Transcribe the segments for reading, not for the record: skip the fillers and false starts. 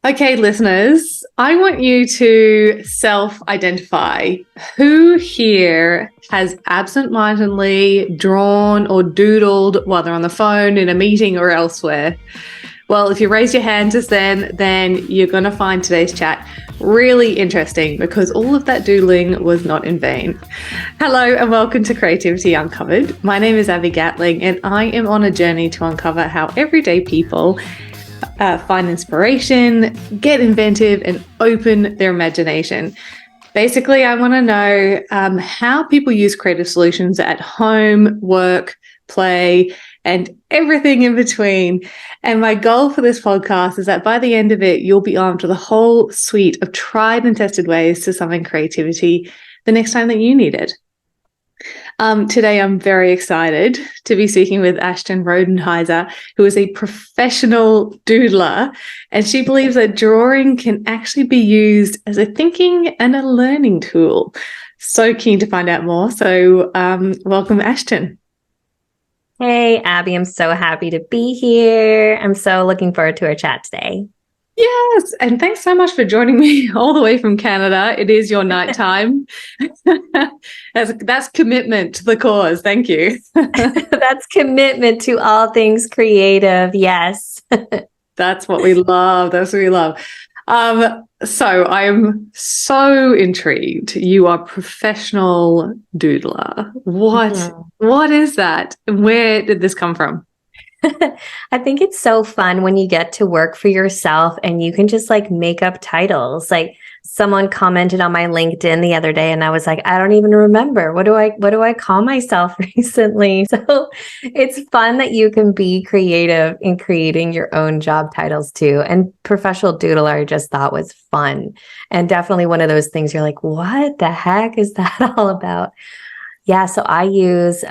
Okay, listeners, I want you to self-identify who here has absentmindedly drawn or doodled while they're on the phone, in a meeting, or elsewhere. Well, if you raise your hand just then you're going to find today's chat really interesting because all of that doodling was not in vain. Hello and welcome to Creativity Uncovered. My name is Abby Gatling and I am on a journey to uncover how everyday people find inspiration, get inventive, and open their imagination. Basically, I want to know how people use creative solutions at home, work, play, and everything in between. And my goal for this podcast is that by the end of it, you'll be armed with a whole suite of tried and tested ways to summon creativity the next time that you need it. Today, I'm very excited to be speaking with Ashton Rodenhiser, who is a professional doodler, and she believes that drawing can actually be used as a thinking and a learning tool. So keen to find out more. So welcome, Ashton. Hey, Abby, I'm so happy to be here. I'm so looking forward to our chat today. Yes, and thanks so much for joining me all the way from Canada. It is your nighttime. That's commitment to the cause. Thank you. That's commitment to all things creative. Yes. That's what we love. That's what we love. So I'm so intrigued. You are a professional doodler. What is that? Where did this come from? I think it's so fun when you get to work for yourself and you can just make up titles. Like someone commented on my LinkedIn the other day and I was like, I don't even remember. What do I call myself recently? So it's fun that you can be creative in creating your own job titles too. And professional doodler I just thought was fun. And definitely one of those things you're like, what the heck is that all about? Yeah, so I use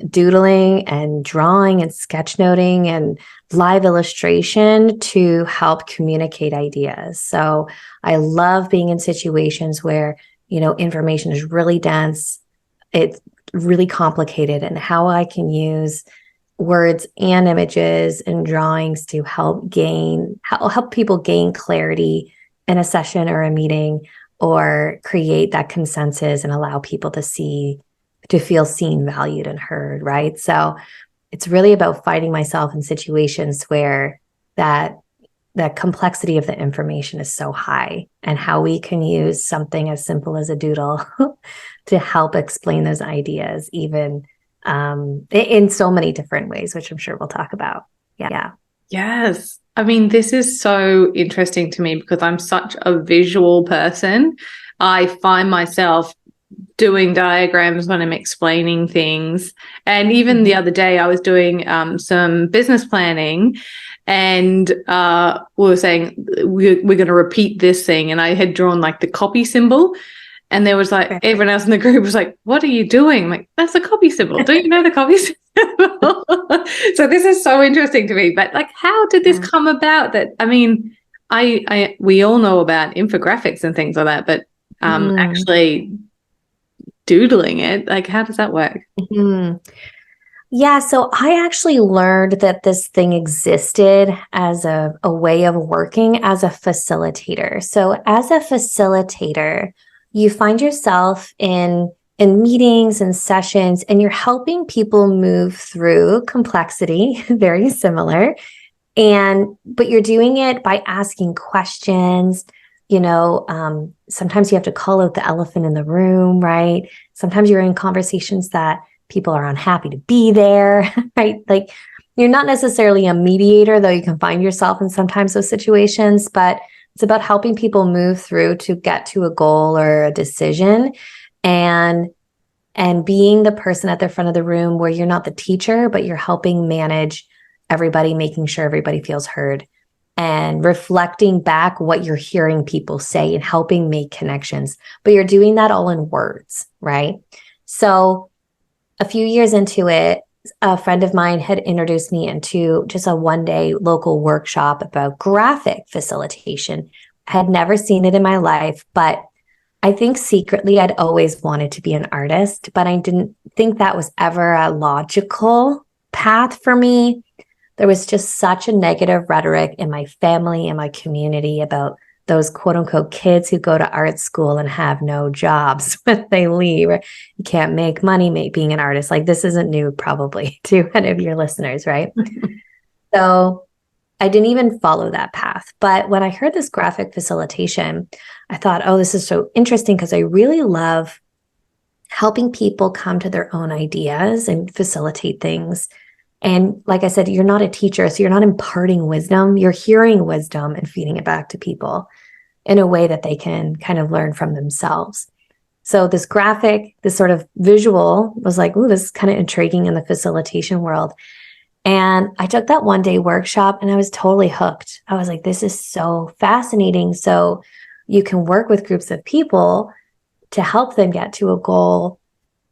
doodling and drawing and sketchnoting and live illustration to help communicate ideas. So I love being in situations where, information is really dense, it's really complicated, and how I can use words and images and drawings to help people gain clarity in a session or a meeting, or create that consensus and allow people to feel seen, valued, and heard, right? So it's really about finding myself in situations where that complexity of the information is so high, and how we can use something as simple as a doodle to help explain those ideas, even in so many different ways, which I'm sure we'll talk about. Yeah. Yes. I mean, this is so interesting to me because I'm such a visual person. I find myself doing diagrams when I'm explaining things. And even the other day, I was doing some business planning, and we were saying we're going to repeat this thing. And I had drawn the copy symbol. And there was everyone else in the group was like, what are you doing? I'm like, that's a copy symbol. Don't you know the copy symbol? So this is so interesting to me. But how did this come about? That, I mean, we all know about infographics and things like that, but actually doodling it, how does that work? Yeah, so I actually learned that this thing existed as a way of working as a facilitator. So as a facilitator, you find yourself in meetings and sessions, and you're helping people move through complexity, very similar. But you're doing it by asking questions. Sometimes you have to call out the elephant in the room, right? Sometimes you're in conversations that people are unhappy to be there, right? You're not necessarily a mediator, though you can find yourself in sometimes those situations, but it's about helping people move through to get to a goal or a decision, and being the person at the front of the room where you're not the teacher, but you're helping manage everybody, making sure everybody feels heard, and reflecting back what you're hearing people say and helping make connections. But you're doing that all in words, right? So a few years into it, a friend of mine had introduced me into just a one-day local workshop about graphic facilitation. I had never seen it in my life, but I think secretly I'd always wanted to be an artist, but I didn't think that was ever a logical path for me. there was just such a negative rhetoric in my family and my community about those quote unquote kids who go to art school and have no jobs when they leave. You can't make money being an artist. Like, this isn't new probably to any of your listeners, right? So I didn't even follow that path. But when I heard this graphic facilitation, I thought, oh, this is so interesting because I really love helping people come to their own ideas and facilitate things. And like I said, you're not a teacher, so you're not imparting wisdom. You're hearing wisdom and feeding it back to people in a way that they can kind of learn from themselves. So this graphic, this sort of visual was like, ooh, this is kind of intriguing in the facilitation world. And I took that one-day workshop and I was totally hooked. I was like, this is so fascinating. So you can work with groups of people to help them get to a goal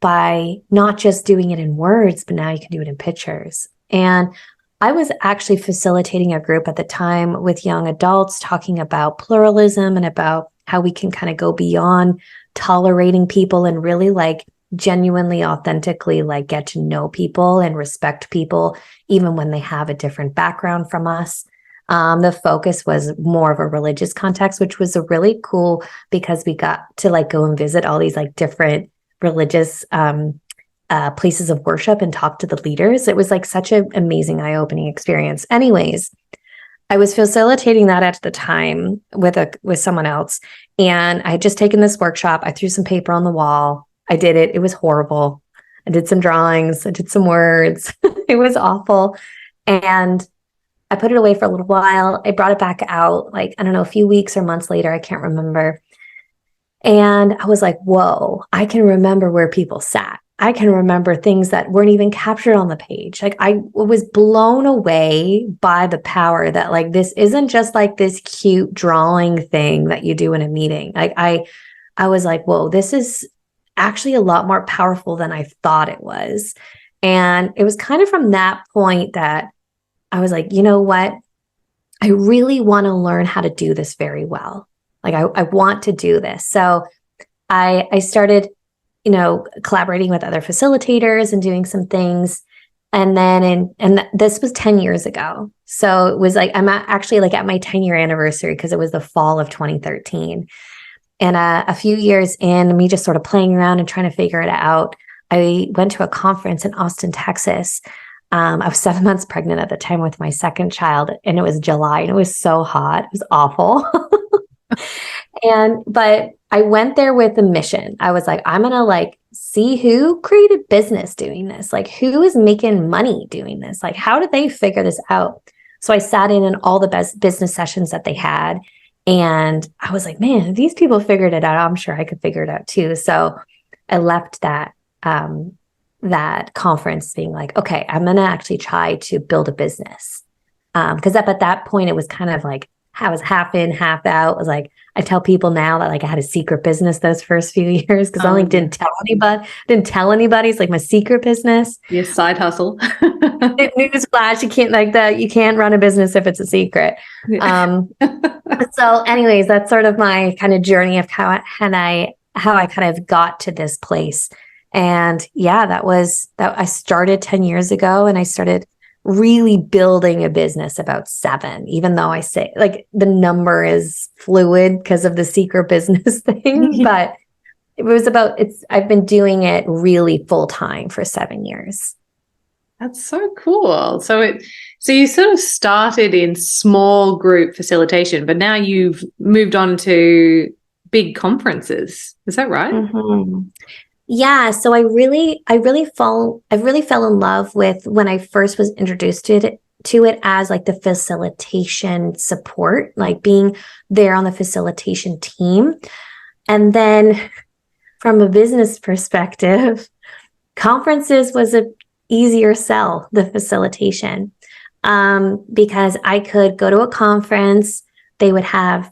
by not just doing it in words, but now you can do it in pictures. And I was actually facilitating a group at the time with young adults talking about pluralism and about how we can kind of go beyond tolerating people and really like genuinely, authentically like get to know people and respect people, even when they have a different background from us. The focus was more of a religious context, which was a really cool because we got to like go and visit all these like different religious places of worship and talk to the leaders. It was like such an amazing, eye-opening experience. Anyways, I was facilitating that at the time with someone else, and I had just taken this workshop. I threw some paper on the wall. I did it. It was horrible. I did some drawings. I did some words. It was awful. And I put it away for a little while. I brought it back out, like, I don't know, a few weeks or months later. I can't remember. And I was like, whoa, I can remember where people sat. I can remember things that weren't even captured on the page. Like, I was blown away by the power that like, this isn't just like this cute drawing thing that you do in a meeting. Like I was like, whoa, this is actually a lot more powerful than I thought it was. And it was kind of from that point that I was like, you know what? I really want to learn how to do this very well. Like I want to do this. So I started, collaborating with other facilitators and doing some things. And then, this was 10 years ago. So it was like, I'm actually like at my 10-year anniversary because it was the fall of 2013. And a few years in, me just sort of playing around and trying to figure it out, I went to a conference in Austin, Texas. I was 7 months pregnant at the time with my second child, and it was July, and it was so hot. It was awful. But I went there with a mission. I was like, I'm going to like see who created business doing this. Like, who is making money doing this? Like, how did they figure this out? So I sat in all the best business sessions that they had. And I was like, man, if these people figured it out, I'm sure I could figure it out too. So I left that conference being like, okay, I'm going to actually try to build a business. Because up at that point, it was kind of like, I was half in, half out. It was like, I tell people now that like I had a secret business those first few years because I like didn't tell anybody. It's like my secret business. Your side hustle. Newsflash, you can't like that. You can't run a business if it's a secret. Yeah. So anyways, that's sort of my kind of journey of how I kind of got to this place. And yeah, that I started 10 years ago, and I started really building a business about 7, even though I say like the number is fluid because of the secret business thing, but I've been doing it really full time for 7 years. That's so cool. So you sort of started in small group facilitation, but now you've moved on to big conferences. Is that right? Mm-hmm. Yeah. So I really fell in love with when I first was introduced to it as like the facilitation support, like being there on the facilitation team. And then from a business perspective, conferences was a easier sell, the facilitation, because I could go to a conference. They would have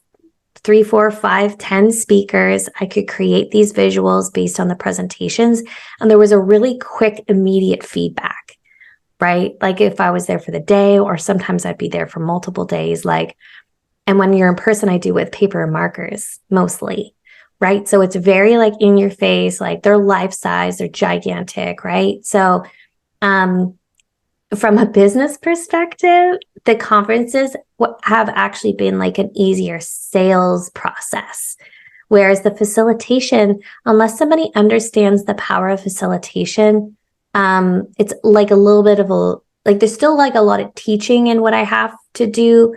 3, 4, 5, 10 speakers. I could create these visuals based on the presentations. And there was a really quick, immediate feedback, right? Like if I was there for the day, or sometimes I'd be there for multiple days. And when you're in person, I do with paper and markers mostly, right? So it's very like in your face, like they're life size, they're gigantic, right? So from a business perspective, the conferences have actually been like an easier sales process. Whereas the facilitation, unless somebody understands the power of facilitation, it's like a little bit of a, like there's still like a lot of teaching in what I have to do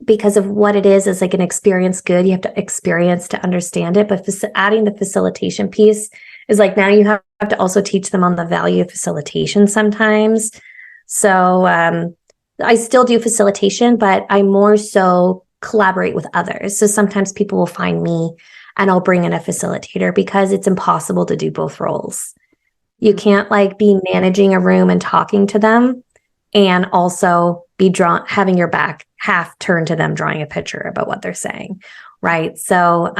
because of what it is like an experience good. You have to experience to understand it. But adding the facilitation piece is like now you have to also teach them on the value of facilitation sometimes. So I still do facilitation, but I more so collaborate with others. So sometimes people will find me and I'll bring in a facilitator because it's impossible to do both roles. You can't like be managing a room and talking to them and also be having your back half turned to them, drawing a picture about what they're saying. Right. So,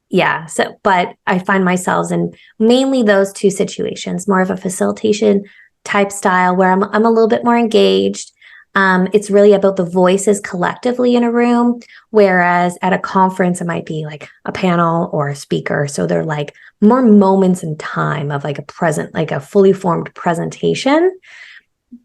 yeah. So, but I find myself in mainly those two situations, more of a facilitation type style where I'm a little bit more engaged. It's really about the voices collectively in a room, whereas at a conference, it might be like a panel or a speaker. So they're like more moments in time of like a fully formed presentation.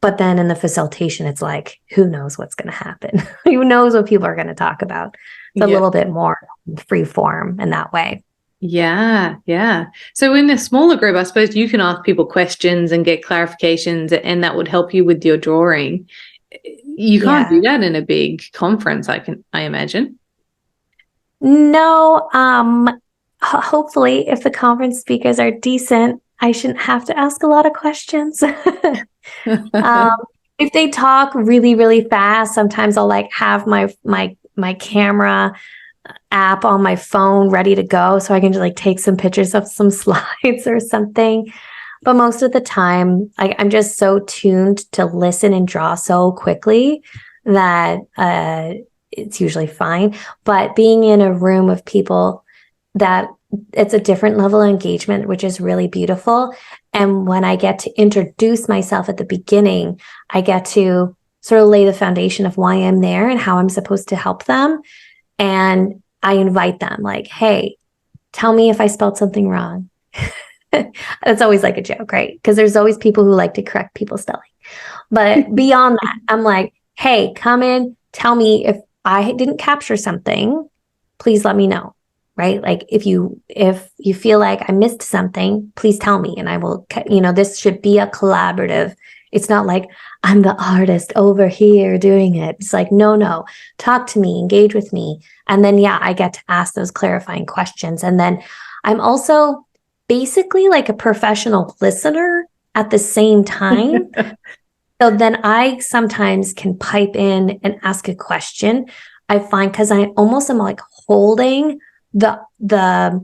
But then in the facilitation, it's like, who knows what's going to happen? Who knows what people are going to talk about? It's a little bit more free form in that way. Yeah, yeah. So in a smaller group, I suppose you can ask people questions and get clarifications, and that would help you with your drawing. You can't do that in a big conference, I imagine. No, hopefully if the conference speakers are decent, I shouldn't have to ask a lot of questions. If they talk really, really fast, sometimes I'll like have my camera app on my phone ready to go so I can just like take some pictures of some slides or something. But most of the time, I'm just so tuned to listen and draw so quickly that it's usually fine. But being in a room of people that it's a different level of engagement, which is really beautiful. And when I get to introduce myself at the beginning, I get to sort of lay the foundation of why I'm there and how I'm supposed to help them. And I invite them like, hey, tell me if I spelled something wrong. That's always like a joke, right? Because there's always people who like to correct people's spelling. But beyond that, I'm like, hey, come in, tell me if I didn't capture something, please let me know, right? Like if you feel like I missed something, please tell me and I will, this should be a collaborative. It's not like I'm the artist over here doing it. It's like, no, talk to me, engage with me. And then, I get to ask those clarifying questions. And then I'm also basically like a professional listener at the same time. So then I sometimes can pipe in and ask a question. I find because I almost am like holding I'm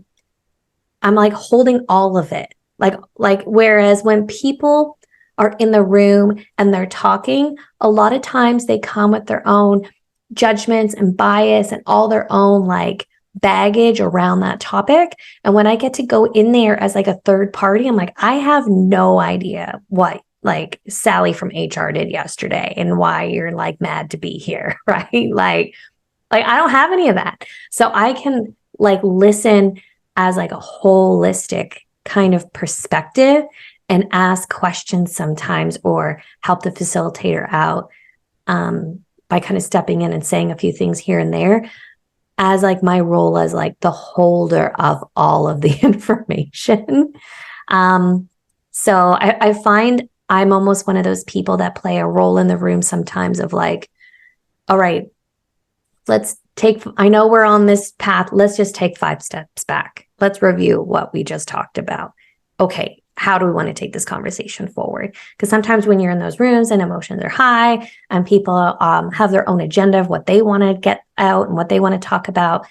like holding all of it. Like whereas when people are in the room and they're talking, a lot of times they come with their own judgments and bias and all their own like baggage around that topic. And when I get to go in there as like a third party, I'm like, I have no idea what like Sally from HR did yesterday and why you're like mad to be here, right? Like I don't have any of that. So I can like listen as like a holistic kind of perspective and ask questions sometimes or help the facilitator out by kind of stepping in and saying a few things here and there as like my role as like the holder of all of the information. So I find I'm almost one of those people that play a role in the room sometimes of like, all right, I know we're on this path. Let's just take 5 steps back. Let's review what we just talked about. Okay, how do we want to take this conversation forward? Because sometimes when you're in those rooms and emotions are high and people have their own agenda of what they want to get out and what they want to talk about,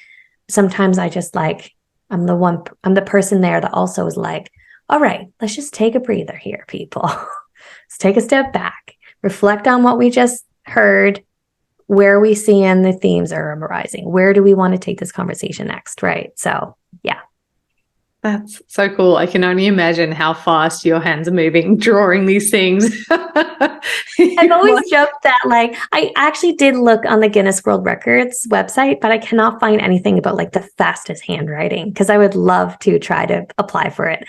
sometimes I just like, I'm the person there that also is like, all right, let's just take a breather here, people. Let's take a step back, reflect on what we just heard. Where are we seeing the themes are arising? Where do we want to take this conversation next? Right. So, yeah. That's so cool. I can only imagine how fast your hands are moving, drawing these things. I've always joked that, like, I actually did look on the Guinness World Records website, but I cannot find anything about like the fastest handwriting because I would love to try to apply for it.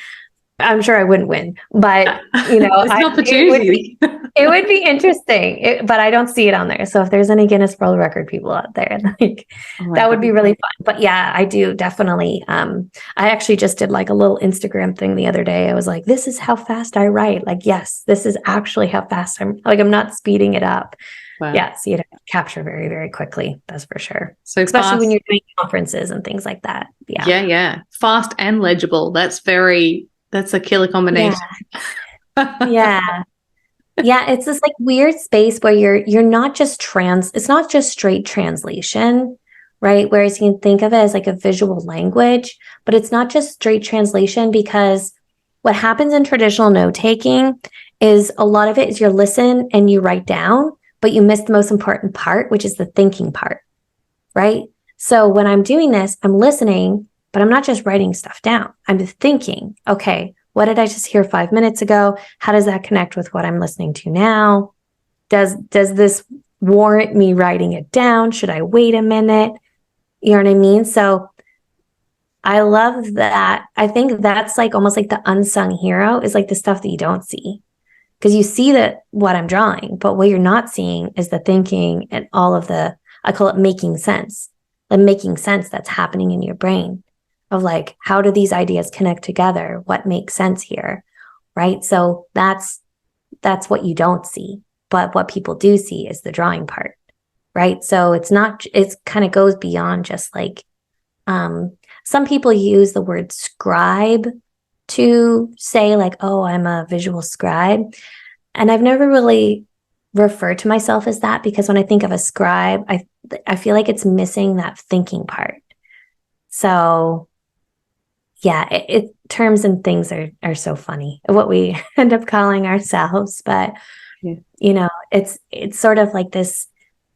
I'm sure I wouldn't win, but it's an opportunity. It would be interesting, but I don't see it on there. So if there's any Guinness World Record people out there, like that would be really fun. But yeah, I do definitely. I actually just did like a little Instagram thing the other day. I was like, this is how fast I write. Like, yes, this is actually how fast I'm not speeding it up. Wow. Yeah, so you have to capture very, very quickly. That's for sure. So especially fast, when you're doing conferences and things like that. Yeah. Yeah. Fast and legible. That's a killer combination. Yeah. Yeah, it's this like weird space where you're not just it's not just straight translation, right? Whereas you can think of it as like a visual language, but it's not just straight translation, because what happens in traditional note taking is a lot of it is you listen and you write down, but you miss the most important part, which is the thinking part, right? So when I'm doing this, I'm listening, but I'm not just writing stuff down. I'm thinking, okay, what did I just hear 5 minutes ago? How does that connect with what I'm listening to now? Does this warrant me writing it down? Should I wait a minute? You know what I mean? So I love that. I think that's like almost like the unsung hero is like the stuff that you don't see. Because you see what I'm drawing, but what you're not seeing is the thinking and all of I call it making sense. The making sense that's happening in your brain. Of like, how do these ideas connect together? What makes sense here, right? So that's what you don't see, but what people do see is the drawing part, right? So it's kind of goes beyond just like, some people use the word scribe to say like, oh, I'm a visual scribe. And I've never really referred to myself as that, because when I think of a scribe, I feel like it's missing that thinking part. So yeah, terms and things are so funny, what we end up calling ourselves. But, it's sort of like this,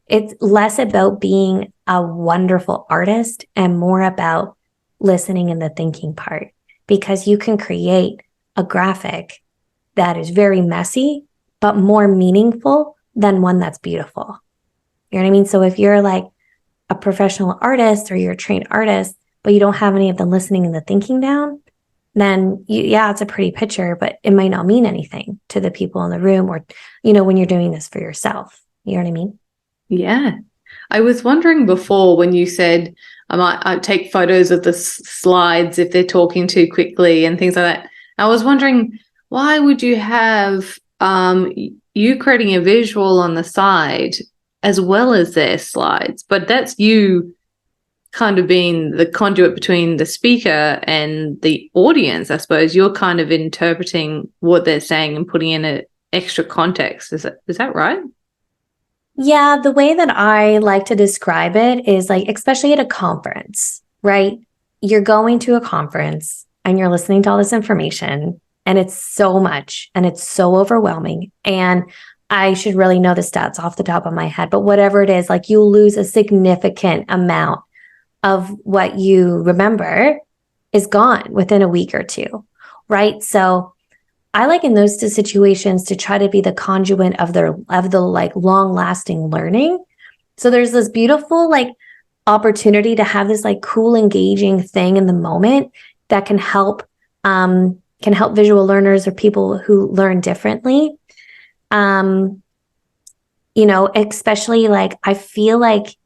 it's less about being a wonderful artist and more about listening and the thinking part, because you can create a graphic that is very messy, but more meaningful than one that's beautiful. You know what I mean? So if you're like a professional artist or you're a trained artist, but you don't have any of the listening and the thinking down, then it's a pretty picture, but it might not mean anything to the people in the room, or, when you're doing this for yourself. You know what I mean? Yeah. I was wondering before when you said I take photos of the slides if they're talking too quickly and things like that. I was wondering, why would you have you creating a visual on the side as well as their slides? But that's you kind of being the conduit between the speaker and the audience. I suppose you're kind of interpreting what they're saying and putting in an extra context. Is that right? Yeah, the way that I like to describe it is like, especially at a conference, right? You're going to a conference and you're listening to all this information, and it's so much and it's so overwhelming. And I should really know the stats off the top of my head, but whatever it is, like you'll lose a significant amount of what you remember is gone within a week or two, right? So I like in those two situations to try to be the conduit of the like long lasting learning. So there's this beautiful like opportunity to have this like cool, engaging thing in the moment that can help visual learners or people who learn differently. Especially like I feel like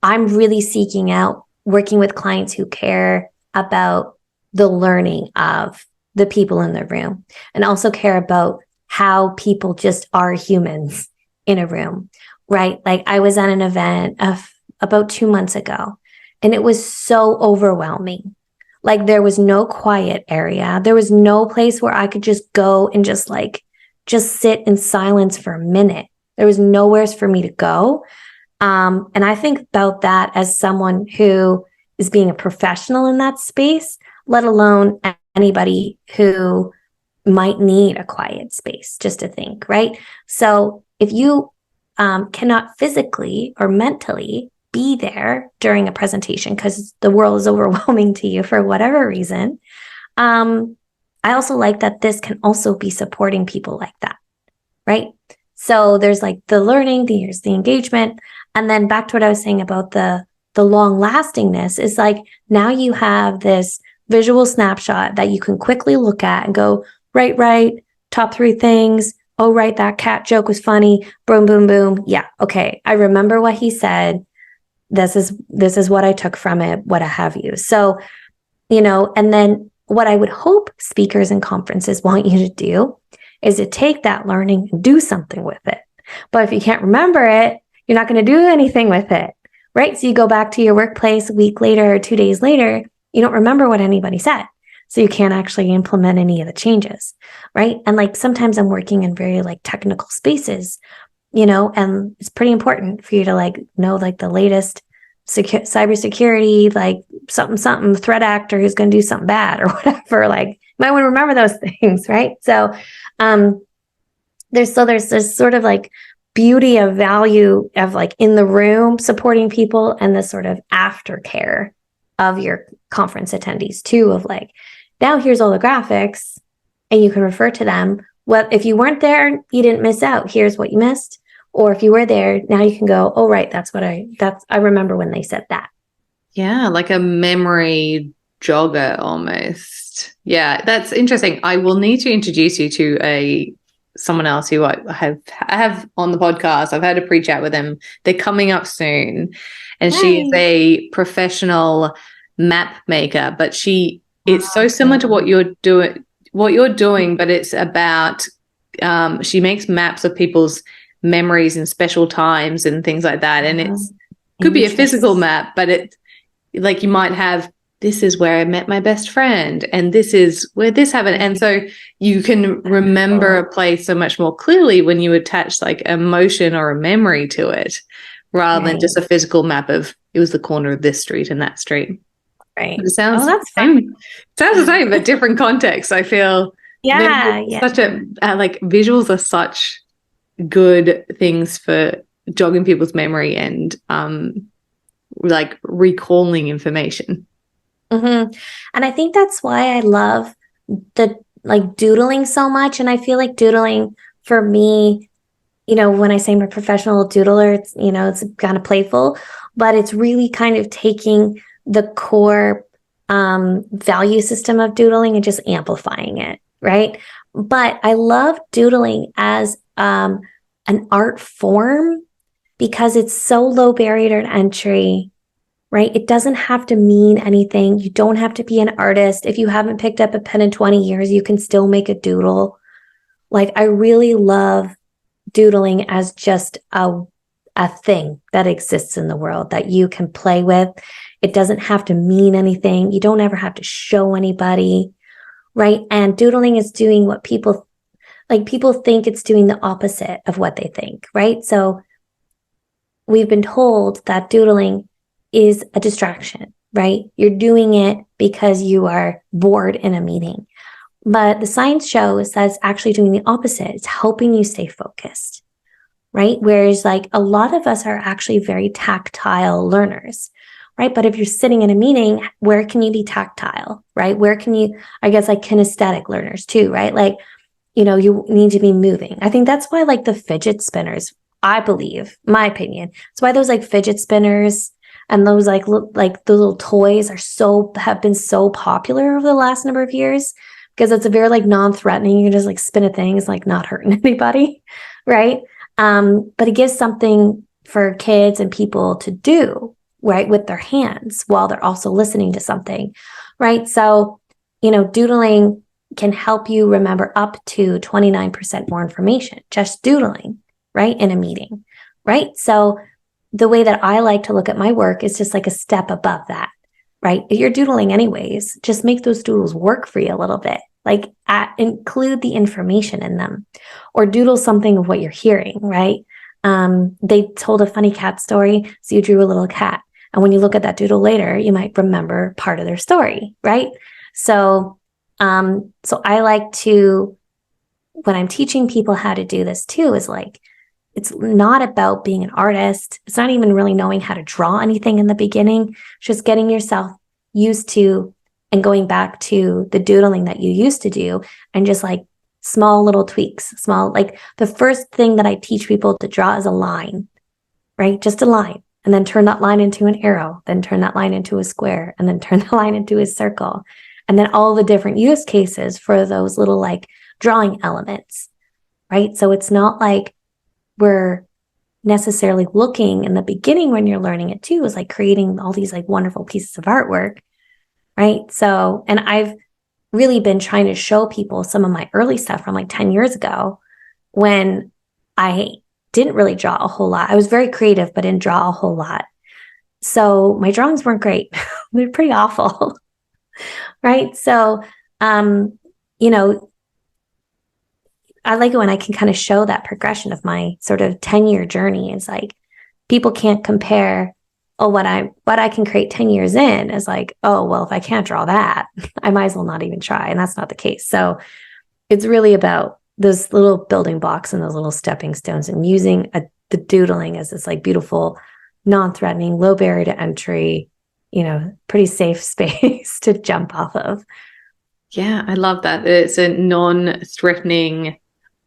I'm really seeking out working with clients who care about the learning of the people in the room, and also care about how people just are humans in a room, right? Like I was at an event about 2 months ago, and it was so overwhelming. Like there was no quiet area. There was no place where I could just go and just sit in silence for a minute. There was nowhere for me to go. And I think about that as someone who is being a professional in that space, let alone anybody who might need a quiet space just to think, right? So if you cannot physically or mentally be there during a presentation because the world is overwhelming to you for whatever reason, I also like that this can also be supporting people like that, right? So there's like the learning, there's the engagement, and then back to what I was saying about the long lastingness is like now you have this visual snapshot that you can quickly look at and go, right, top 3 things. Oh, right, that cat joke was funny. Boom, boom, boom. Yeah, okay. I remember what he said. This is what I took from it, what have you. So, and then what I would hope speakers and conferences want you to do is to take that learning and do something with it. But if you can't remember it, you're not going to do anything with it, right? So you go back to your workplace a week later or 2 days later, you don't remember what anybody said. So you can't actually implement any of the changes, right? And like sometimes I'm working in very like technical spaces, and it's pretty important for you to like know like the latest cybersecurity, like something threat actor who's going to do something bad or whatever. Like you might want to remember those things, right? So there's this sort of like beauty of value of like in the room supporting people and the sort of aftercare of your conference attendees too, of like, now here's all the graphics and you can refer to them. Well, if you weren't there, you didn't miss out. Here's what you missed. Or if you were there, now you can go, oh, right, I remember when they said that. Yeah, like a memory jogger almost. Yeah, that's interesting. I will need to introduce you to someone else who I have on the podcast. I've had a pre-chat with them. They're coming up soon. And she is a professional map maker, but it's so similar to what you're doing, but it's about she makes maps of people's memories and special times and things like that. And it could be a physical map, but it like you might have, this is where I met my best friend and this is where this happened. And so you can remember a place so much more clearly when you attach like emotion or a memory to it rather than just a physical map of it was the corner of this street and that street. Right. It sounds that's fun. Sounds the same, but different context. I feel such a like visuals are such good things for jogging people's memory and like recalling information. Mm-hmm. And I think that's why I love the like doodling so much. And I feel like doodling for me, when I say I'm a professional doodler, it's, it's kind of playful, but it's really kind of taking the core value system of doodling and just amplifying it, right? But I love doodling as an art form because it's so low barrier to entry, right? It doesn't have to mean anything. You don't have to be an artist. If you haven't picked up a pen in 20 years, you can still make a doodle. Like I really love doodling as just a thing that exists in the world that you can play with. It doesn't have to mean anything. You don't ever have to show anybody, right? And doodling is doing what people think it's doing the opposite of what they think, right? So we've been told that doodling is a distraction, right? You're doing it because you are bored in a meeting. But the science shows that it's actually doing the opposite. It's helping you stay focused, right? Whereas like a lot of us are actually very tactile learners, right? But if you're sitting in a meeting, where can you be tactile, right? Where can you, I guess like kinesthetic learners too, right? Like, you need to be moving. I think that's why like the fidget spinners, I believe, my opinion. That's why those like fidget spinners and those like the little toys have been so popular over the last number of years because it's a very like non-threatening. You can just like spin a thing. It's like not hurting anybody, right? But it gives something for kids and people to do, right, with their hands while they're also listening to something, right? So, doodling can help you remember up to 29% more information, just doodling, right, in a meeting, right? So the way that I like to look at my work is just like a step above that, right? If you're doodling anyways, just make those doodles work for you a little bit, like include the information in them or doodle something of what you're hearing, right? They told a funny cat story, so you drew a little cat. And when you look at that doodle later, you might remember part of their story, right? So I like to, when I'm teaching people how to do this too, is like, it's not about being an artist. It's not even really knowing how to draw anything in the beginning. It's just getting yourself used to and going back to the doodling that you used to do and just like small little tweaks, like the first thing that I teach people to draw is a line, right? Just a line. And then turn that line into an arrow, then turn that line into a square, and then turn the line into a circle. and then all the different use cases for those little like drawing elements, right? So it's not like we're necessarily looking in the beginning when you're learning it too, is like creating all these like wonderful pieces of artwork, right? So, and I've really been trying to show people some of my early stuff from like 10 years ago when I didn't really draw a whole lot. I was very creative, but didn't draw a whole lot. So my drawings weren't great. They're pretty awful, right? So, you know, I like it when I can kind of show that progression of my sort of 10-year journey. It's like people can't compare, oh, what I can create 10 years in is like, oh, well, if I can't draw that, I might as well not even try. And that's not the case. So it's really about those little building blocks and those little stepping stones, and using the doodling as this like beautiful, non-threatening, low barrier to entry, you know, pretty safe space to jump off of. Yeah, I love that. It's a non-threatening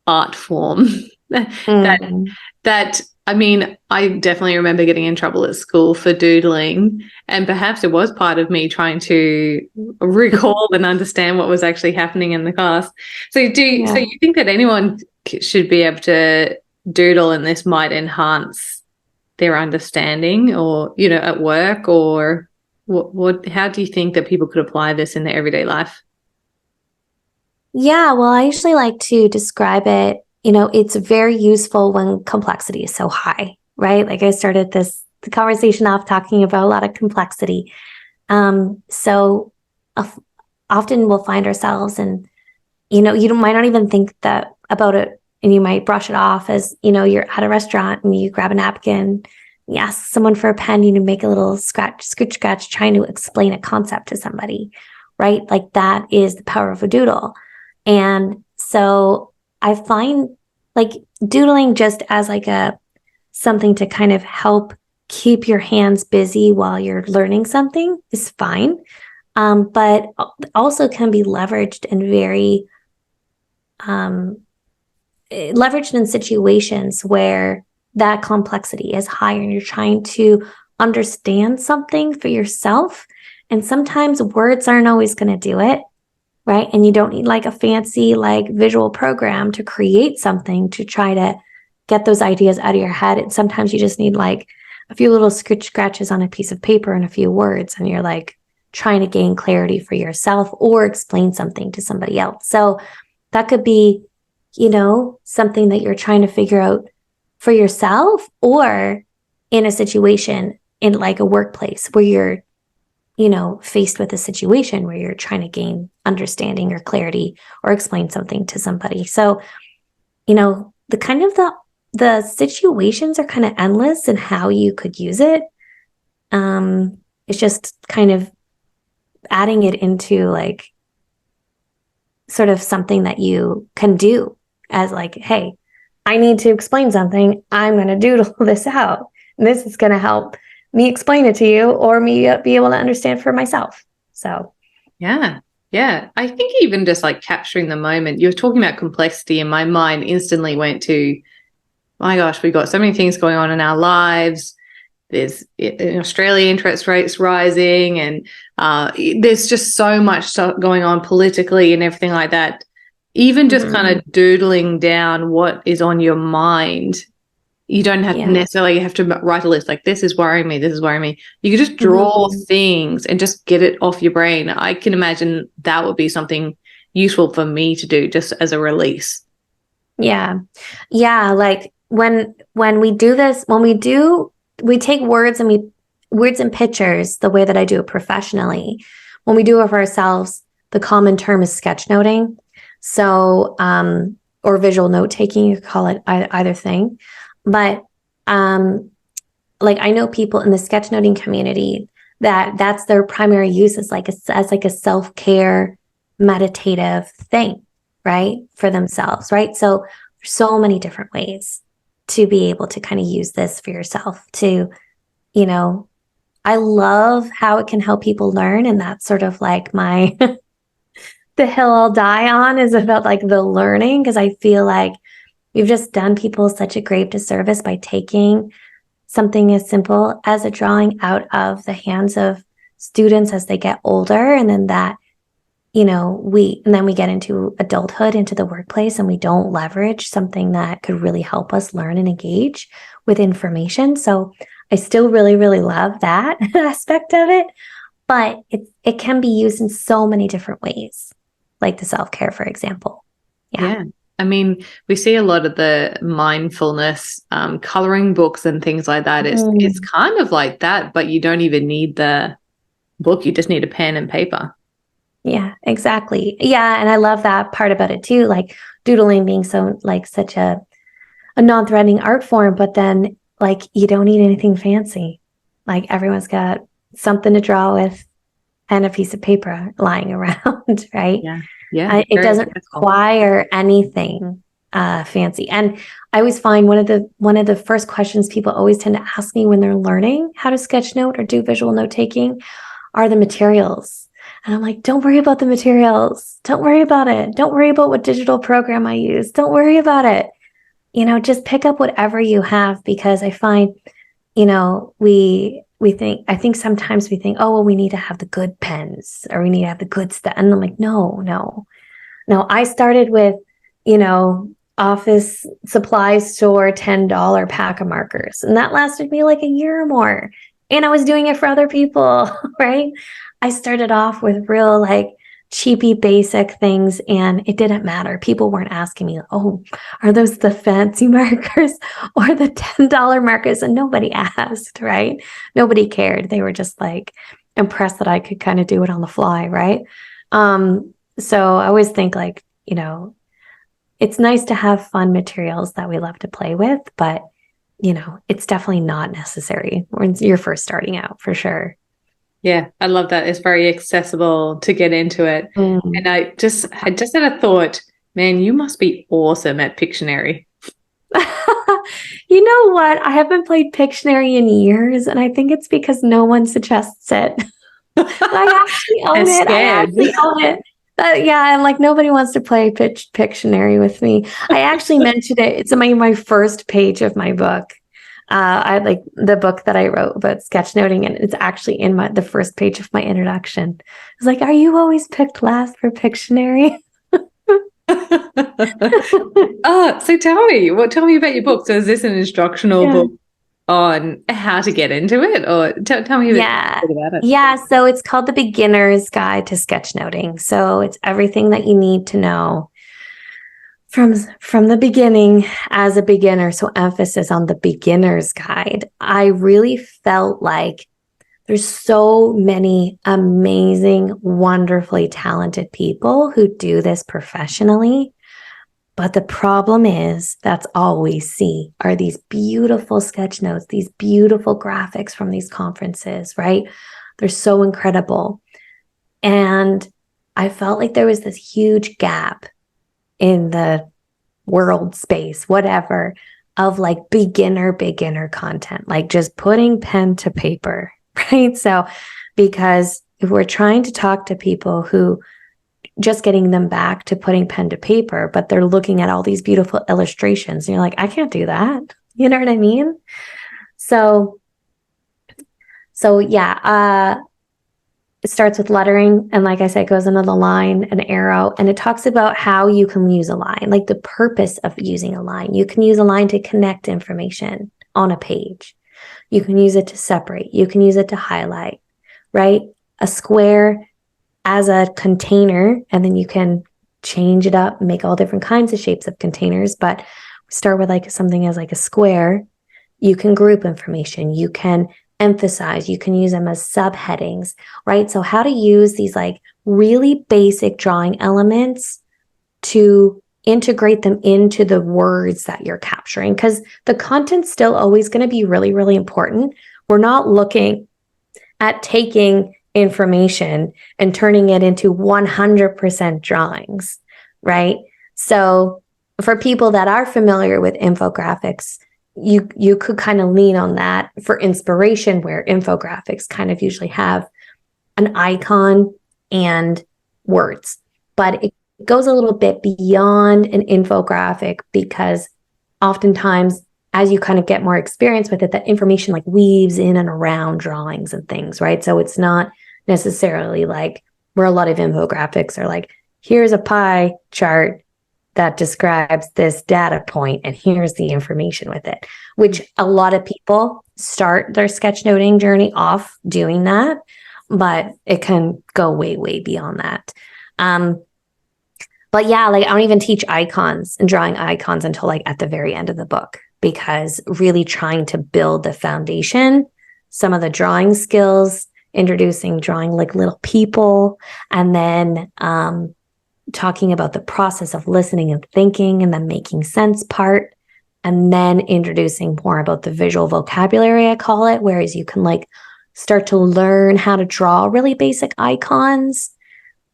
art form. that I mean, I definitely remember getting in trouble at school for doodling, and perhaps it was part of me trying to recall and understand what was actually happening in the class. So so you think that anyone should be able to doodle, and this might enhance their understanding, or, you know, at work, or how do you think that people could apply this in their everyday life? Yeah, well, I usually like to describe it, you know, it's very useful when complexity is so high, right? Like I started the conversation off talking about a lot of complexity. So often we'll find ourselves, and, you know, you might not even think that about it, and you might brush it off as, you know, you're at a restaurant and you grab a napkin, you ask someone for a pen, you make a little scratch, trying to explain a concept to somebody, right? Like that is the power of a doodle. And so I find like doodling just as like something to kind of help keep your hands busy while you're learning something is fine. But also can be leveraged leveraged in situations where that complexity is high and you're trying to understand something for yourself. And sometimes words aren't always going to do it. Right. And you don't need like a fancy like visual program to create something to try to get those ideas out of your head. And sometimes you just need like a few little scratches on a piece of paper and a few words, and you're like trying to gain clarity for yourself or explain something to somebody else. So that could be, you know, something that you're trying to figure out for yourself, or in a situation in like a workplace where you're, you know, faced with a situation where you're trying to gain understanding or clarity or explain something to somebody. So, you know, the situations are kind of endless in how you could use it. It's just kind of adding it into like sort of something that you can do as like, hey, I need to explain something. I'm going to doodle this out. And this is going to help me explain it to you, or me be able to understand for myself. So, yeah. I think even just like capturing the moment, you were talking about complexity, and my mind instantly went to, my gosh, we've got so many things going on in our lives. There's in Australia interest rates rising, and there's just so much stuff going on politically and everything like that. Even just kind of doodling down what is on your mind. You don't have necessarily have to write a list like, this is worrying me, this is worrying me. You can just draw things and just get it off your brain. I can imagine that would be something useful for me to do just as a release. Yeah. Like when we do this, we take words and pictures the way that I do it professionally. When we do it for ourselves, the common term is sketchnoting. So, or visual note taking, you could call it either thing. But like I know people in the sketchnoting community that's their primary use as like a self-care meditative thing, right? For themselves, right? So there's so many different ways to be able to kind of use this for yourself to, you know, I love how it can help people learn. And that's sort of like my the hill I'll die on is about like the learning, because I feel like we've just done people such a great disservice by taking something as simple as a drawing out of the hands of students as they get older. And then that and then we get into adulthood, into the workplace, and we don't leverage something that could really help us learn and engage with information. So I still really, really love that aspect of it, but it can be used in so many different ways, like the self-care, for example. Yeah. I mean, we see a lot of the mindfulness coloring books and things like that. It's kind of like that, but you don't even need the book. You just need a pen and paper. Yeah, exactly. Yeah, and I love that part about it too, like doodling being so like such a non-threatening art form, but then like you don't need anything fancy. Like everyone's got something to draw with and a piece of paper lying around, right? Yeah. Yeah. It doesn't require anything fancy. And I always find one of the first questions people always tend to ask me when they're learning how to sketch note or do visual note taking are the materials. And I'm like, don't worry about the materials. Don't worry about it. Don't worry about what digital program I use. Don't worry about it. Just pick up whatever you have, because I find, I think sometimes we think, oh, well, we need to have the good pens or we need to have the good stuff. And I'm like, no. I started with, office supply store $10 pack of markers, and that lasted me like a year or more. And I was doing it for other people, right? I started off with real like cheapy basic things, and it didn't matter. People weren't asking me, oh, are those the fancy markers or the $10 markers? And nobody asked, right? Nobody cared. They were just like impressed that I could kind of do it on the fly, right? So I always think like, it's nice to have fun materials that we love to play with, but it's definitely not necessary when you're first starting out, for sure. Yeah, I love that. It's very accessible to get into it. And I just had a thought, man, you must be awesome at Pictionary. You know what? I haven't played Pictionary in years, and I think it's because no one suggests it. I actually own it. I actually own it. Yeah, and like nobody wants to play Pictionary with me. I actually mentioned it. It's my first page of my book. I like the book that I wrote about sketchnoting, and it's actually in the first page of my introduction. It's like, are you always picked last for Pictionary? So tell me about your book. So is this an instructional book on how to get into it, or tell me a bit about it? Yeah, so it's called The Beginner's Guide to Sketchnoting. So it's everything that you need to know from the beginning as a beginner. So emphasis on the beginner's guide. I really felt like there's so many amazing, wonderfully talented people who do this professionally. But the problem is that's all we see are these beautiful sketch notes, these beautiful graphics from these conferences, right? They're so incredible. And I felt like there was this huge gap in the world space, whatever, of like beginner content, like just putting pen to paper, right? So, because if we're trying to talk to people who just getting them back to putting pen to paper, but they're looking at all these beautiful illustrations, and you're like, I can't do that. You know what I mean? So yeah, it starts with lettering. And like I said, it goes into the line, an arrow, and it talks about how you can use a line, like the purpose of using a line. You can use a line to connect information on a page. You can use it to separate. You can use it to highlight, right? A square as a container, and then you can change it up and make all different kinds of shapes of containers. But we start with like something as like a square. You can group information. You can emphasize, you can use them as subheadings, right? So how to use these like really basic drawing elements to integrate them into the words that you're capturing, because the content's still always going to be really, really important. We're not looking at taking information and turning it into 100% drawings, right? So for people that are familiar with infographics, you could kind of lean on that for inspiration, where infographics kind of usually have an icon and words. But it goes a little bit beyond an infographic, because oftentimes as you kind of get more experience with it, that information like weaves in and around drawings and things, right? So it's not necessarily like where a lot of infographics are like, here's a pie chart that describes this data point, and here's the information with it, which a lot of people start their sketchnoting journey off doing that, but it can go way, way beyond that. But yeah, like I don't even teach icons and drawing icons until like at the very end of the book, because really trying to build the foundation, some of the drawing skills, introducing drawing like little people, and then talking about the process of listening and thinking and then making sense part, and then introducing more about the visual vocabulary, I call it, whereas you can like start to learn how to draw really basic icons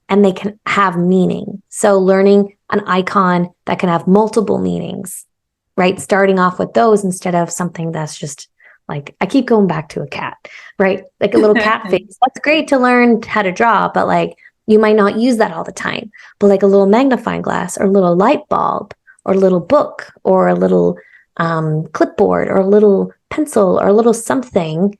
and they can have meaning. So learning an icon that can have multiple meanings, right? Starting off with those instead of something that's just like, I keep going back to a cat, right? Like a little cat face. That's great to learn how to draw, but like you might not use that all the time. But like a little magnifying glass or a little light bulb or a little book or a little clipboard or a little pencil or a little something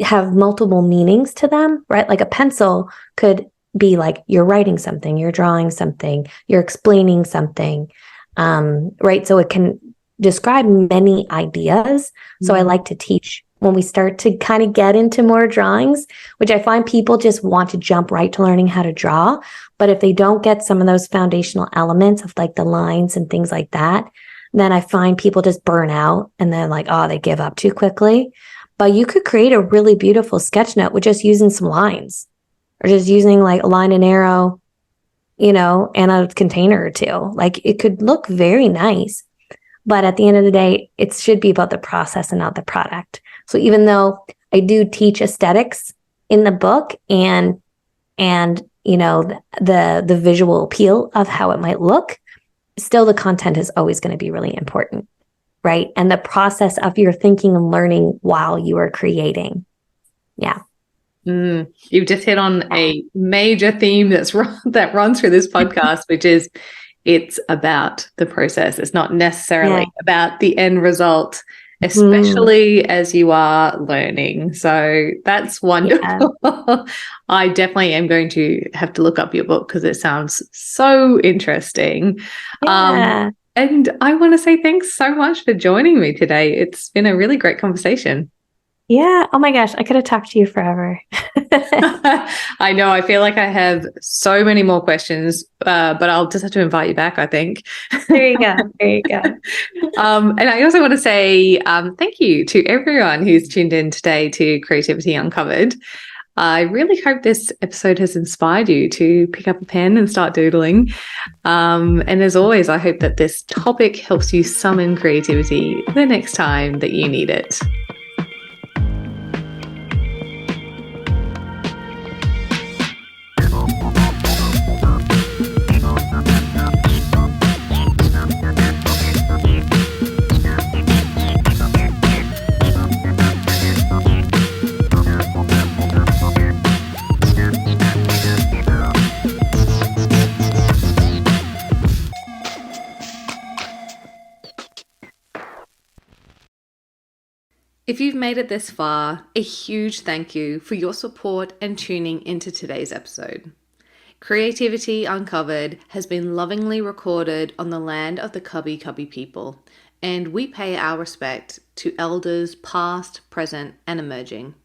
have multiple meanings to them, right? Like a pencil could be like you're writing something, you're drawing something, you're explaining something, right? So it can describe many ideas. So I like to teach when we start to kind of get into more drawings, which I find people just want to jump right to learning how to draw. But if they don't get some of those foundational elements of like the lines and things like that, then I find people just burn out and then like, oh, they give up too quickly. But you could create a really beautiful sketch note with just using some lines or just using like a line and arrow, and a container or two. Like it could look very nice. But at the end of the day, it should be about the process and not the product. So even though I do teach aesthetics in the book and the visual appeal of how it might look, still the content is always going to be really important, right? And the process of your thinking and learning while you are creating. Yeah. You've just hit on a major theme that runs through this podcast, which is it's about the process. It's not necessarily about the end result, especially as you are learning. So that's wonderful. Yeah. I definitely am going to have to look up your book because it sounds so interesting. Yeah. And I want to say thanks so much for joining me today. It's been a really great conversation. Yeah. Oh my gosh. I could have talked to you forever. I know. I feel like I have so many more questions, but I'll just have to invite you back, I think. There you go. There you go. And I also want to say thank you to everyone who's tuned in today to Creativity Uncovered. I really hope this episode has inspired you to pick up a pen and start doodling. And as always, I hope that this topic helps you summon creativity the next time that you need it. If you've made it this far, a huge thank you for your support and tuning into today's episode. Creativity Uncovered has been lovingly recorded on the land of the Cubby Cubby people, and we pay our respect to elders past, present, and emerging.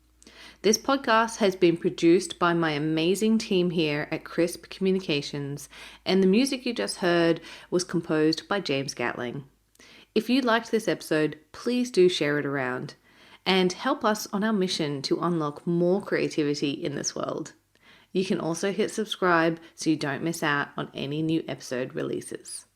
This podcast has been produced by my amazing team here at Crisp Communications, and the music you just heard was composed by James Gatling. If you liked this episode, please do share it around and help us on our mission to unlock more creativity in this world. You can also hit subscribe so you don't miss out on any new episode releases.